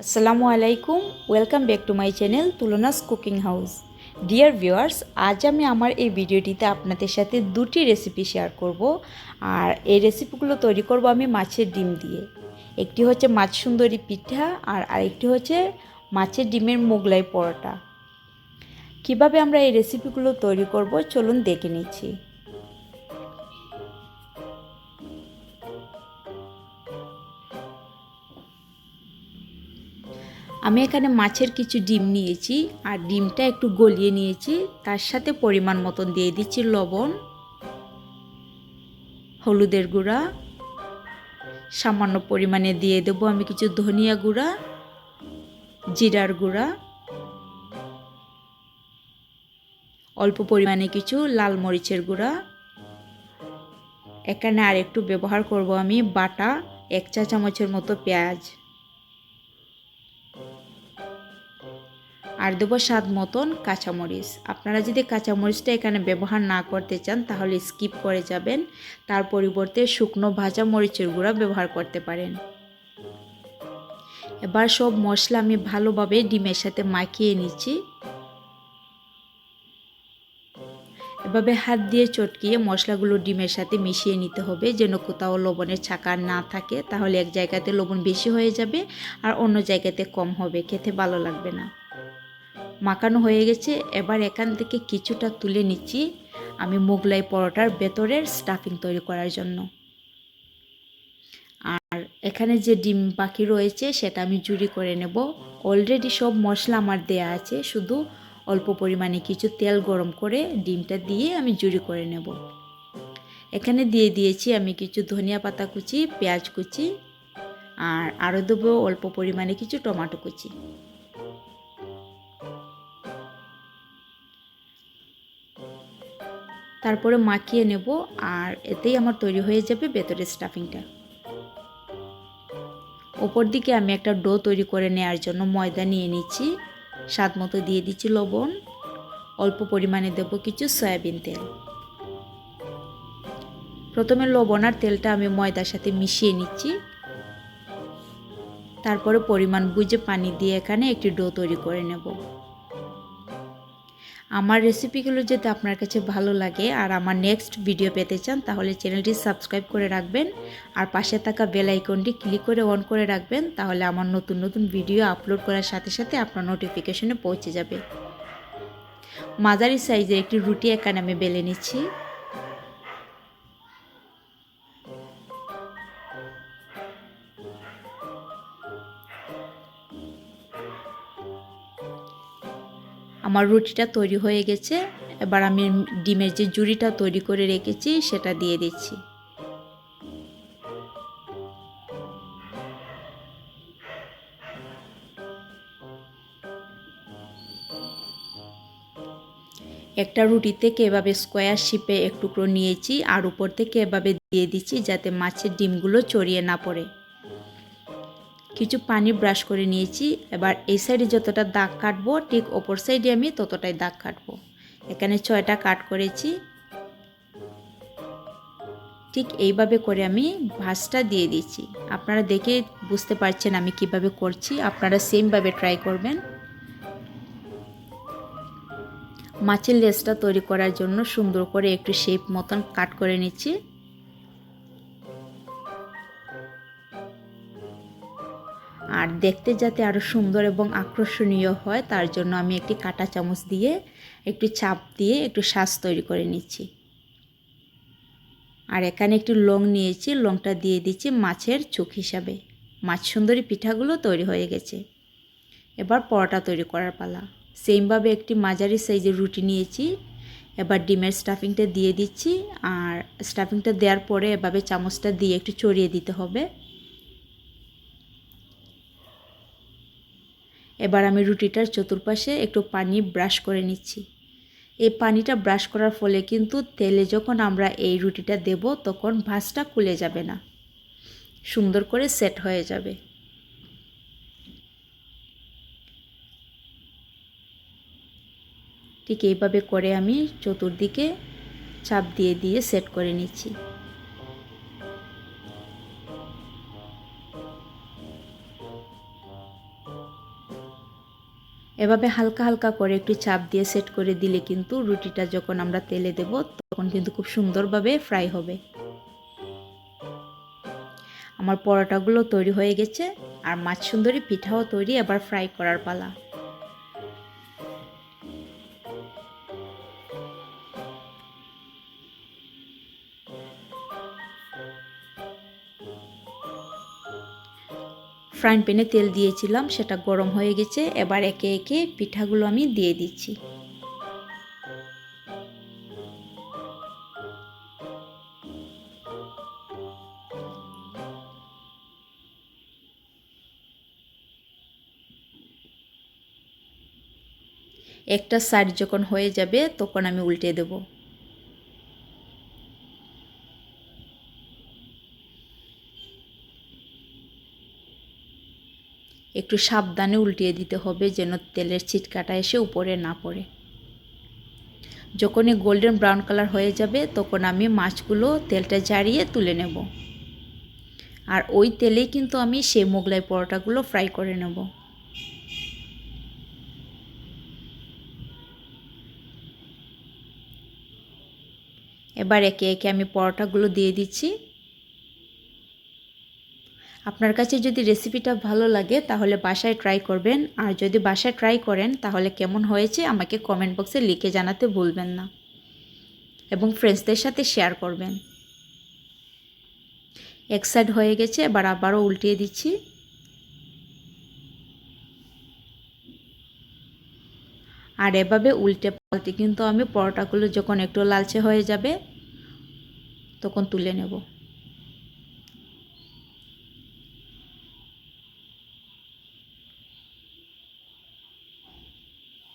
আসসালামু আলাইকুম, welcome back to my channel Tulona's cooking house. Dear viewers, আজ আমি আমার এই ভিডিওটিতে আপনাদের সাথে দুটি রেসিপি শেয়ার করব। আর এই রেসিপিগুলো তৈরি করব আমি মাছের ডিম দিয়ে। একটি হচ্ছে মাছ সুন্দরী পিঠা আর আরেকটি হচ্ছে মাছের ডিমের মোগলাই পরোটা। কিভাবে আমরা এই রেসিপিগুলো তৈরি করব চলুন দেখে নিচ্ছি। আমি এখানে মাছের কিছু ডিম নিয়েছি আর ডিমটা একটু গলিয়ে নিয়েছি। তার সাথে পরিমাণ মতন দিয়ে দিচ্ছি লবণ, হলুদের গুঁড়া, সামান্য পরিমাণে দিয়ে দেব আমি কিছু ধনিয়া গুঁড়া, জিরার গুঁড়া, অল্প পরিমাণে কিছু লাল মরিচের গুঁড়া। এখানে আর একটু ব্যবহার করব আমি বাটা 1 চা চামচের মতো পেঁয়াজ, আর দেবো স্বাদ মতন কাঁচামরিচ। আপনারা যদি কাঁচামরিচটা এখানে ব্যবহার না করতে চান তাহলে স্কিপ করে যাবেন, তার পরিবর্তে শুকনো ভাজা মরিচের গুঁড়া ব্যবহার করতে পারেন। এবার সব মশলা আমি ভালোভাবে ডিমের সাথে মাখিয়ে নিচ্ছি। এভাবে হাত দিয়ে চটকিয়ে মশলাগুলো ডিমের সাথে মিশিয়ে নিতে হবে, যেন কোথাও লবণের ছাঁকা না থাকে, তাহলে এক জায়গাতে লবণ বেশি হয়ে যাবে আর অন্য জায়গাতে কম হবে, খেতে ভালো লাগবে না। মাখানো হয়ে গেছে। এবার এখান থেকে কিছুটা তুলে নিচ্ছি আমি মোগলাই পরোটার ভেতরের স্টাফিং তৈরি করার জন্য। আর এখানে যে ডিম বাকি রয়েছে সেটা আমি জুড়ি করে নেব। অলরেডি সব মশলা আমার দেয়া আছে, শুধু অল্প পরিমাণে কিছু তেল গরম করে ডিমটা দিয়ে আমি জুড়ি করে নেব। এখানে দিয়ে দিয়েছি আমি কিছু ধনিয়া পাতা কুচি, পেঁয়াজ কুচি, আর আরও দেবো অল্প পরিমাণে কিছু টমেটো কুচি। তারপরে মাখিয়ে নেব আর এতেই আমার তৈরি হয়ে যাবে ভেতরের স্টাফিংটা। ওপর দিকে আমি একটা ডো তৈরি করে নেওয়ার জন্য ময়দা নিয়ে নিচ্ছি। স্বাদ মতো দিয়ে দিচ্ছি লবণ, অল্প পরিমাণে দেব কিছু সয়াবিন তেল। প্রথমে লবণ আর তেলটা আমি ময়দার সাথে মিশিয়ে নিচ্ছি। তারপরে পরিমাণ বুঝে পানি দিয়ে এখানে একটি ডো তৈরি করে নেব। আমার রেসিপিগুলো যদি আপনার কাছে ভালো লাগে আর আমার নেক্সট ভিডিও পেতে চান তাহলে চ্যানেলটি সাবস্ক্রাইব করে রাখবেন আর পাশে থাকা বেল আইকনটি ক্লিক করে অন করে রাখবেন, তাহলে আমার নতুন নতুন ভিডিও আপলোড করার সাথে সাথে আপনার নোটিফিকেশনে পৌঁছে যাবে। মাঝারি সাইজের একটি রুটি এখানে আমি বেলে নিচ্ছি। আমার রুটিটা তৈরি হয়ে গেছে। এবার আমি ডিমের যে জুড়িটা তৈরি করে রেখেছি সেটা দিয়ে দিচ্ছি। একটা রুটি থেকে এভাবে স্কোয়ার শেপে এক টুকরো নিয়েছি আর উপর থেকে এভাবে দিয়ে দিচ্ছি যাতে মাছের ডিমগুলো ছড়িয়ে না পড়ে। কিছু পানি ব্রাশ করে নিয়েছি। এবার এই সাইডে যতটা দাগ কাটবো ঠিক অপর সাইডে আমি ততটাই দাগ কাটবো। এখানে 6টা কাট করেছি। ঠিক এইভাবে করে আমি ভাঁজটা দিয়ে দিচ্ছি। আপনারা দেখে বুঝতে পারছেন আমি কিভাবে করছি, আপনারা সেমভাবে ট্রাই করবেন। মাছের লেজটা তৈরি করার জন্য সুন্দর করে একটু শেপ মতন কাট করে নিচ্ছি। আর দেখতে যাতে আরও সুন্দর এবং আকর্ষণীয় হয় তার জন্য আমি একটি কাঁটা চামচ দিয়ে একটু চাপ দিয়ে একটু শ্বাস তৈরি করে নিচ্ছি। আর এখানে একটু লং নিয়েছি, লংটা দিয়ে দিচ্ছি মাছের চোখ হিসাবে। মাছ সুন্দরী পিঠাগুলো তৈরি হয়ে গেছে। এবার পরোটা তৈরি করার পালা। সেমভাবে একটি মাঝারি সাইজের রুটি নিয়েছি। এবার ডিমের স্টাফিংটা দিয়ে দিচ্ছি আর স্টাফিংটা দেওয়ার পরে এভাবে চামচটা দিয়ে একটু চড়িয়ে দিতে হবে। এবার আমি রুটিটার চতুর্পাশে একটু পানি ব্রাশ করে নিচ্ছি। এই পানিটা ব্রাশ করার ফলে কিন্তু তেলে যখন আমরা এই রুটিটা দেব তখন ভাঁজটা খুলে যাবে না, সুন্দর করে সেট হয়ে যাবে। ঠিক এইভাবে করে আমি চতুর্দিকে চাপ দিয়ে দিয়ে সেট করে নিচ্ছি। এভাবে হালকা হালকা করে একটু চাপ দিয়ে সেট করে দিলে কিন্তু রুটিটা যখন আমরা তেলে দেব তখন কিন্তু খুব সুন্দরভাবে ফ্রাই হবে। আমার পরোটাগুলো তৈরি হয়ে গেছে আর মাছ সুন্দরী পিঠাও তৈরি, এবার ফ্রাই করার পালা। ফ্রাইং প্যানে তেল দিয়েছিলাম, সেটা গরম হয়ে গেছে। এবার একে একে পিঠাগুলো আমি দিয়ে দিচ্ছি। একটা সাইড যখন হয়ে যাবে তখন আমি উল্টে দেব। একটু সাবধানে উল্টিয়ে দিতে হবে যেন তেলের ছিটকাটা এসে উপরে না পড়ে। যখনই গোল্ডেন ব্রাউন কালার হয়ে যাবে তখন আমি মাছগুলো তেলটা ঝারিয়ে তুলে নেব। আর ওই তেলেই কিন্তু আমি সেই মোগলাই পরোটাগুলো ফ্রাই করে নেব। এবার একে একে আমি পরোটাগুলো দিয়ে দিচ্ছি। আপনার কাছে যদি রেসিপিটা ভালো লাগে তাহলে বাসায় ট্রাই করবেন, আর যদি বাসায় ট্রাই করেন তাহলে কেমন হয়েছে আমাকে কমেন্ট বক্সে লিখে জানাতে ভুলবেন না এবং ফ্রেন্ডসদের সাথে শেয়ার করবেন। এক সাইড হয়ে গেছে, এবার আবারও উল্টিয়ে দিচ্ছি। আর এভাবে উল্টে পাল্টে কিন্তু আমি পরোটাগুলো যখন একটু লালচে হয়ে যাবে তখন তুলে নেব।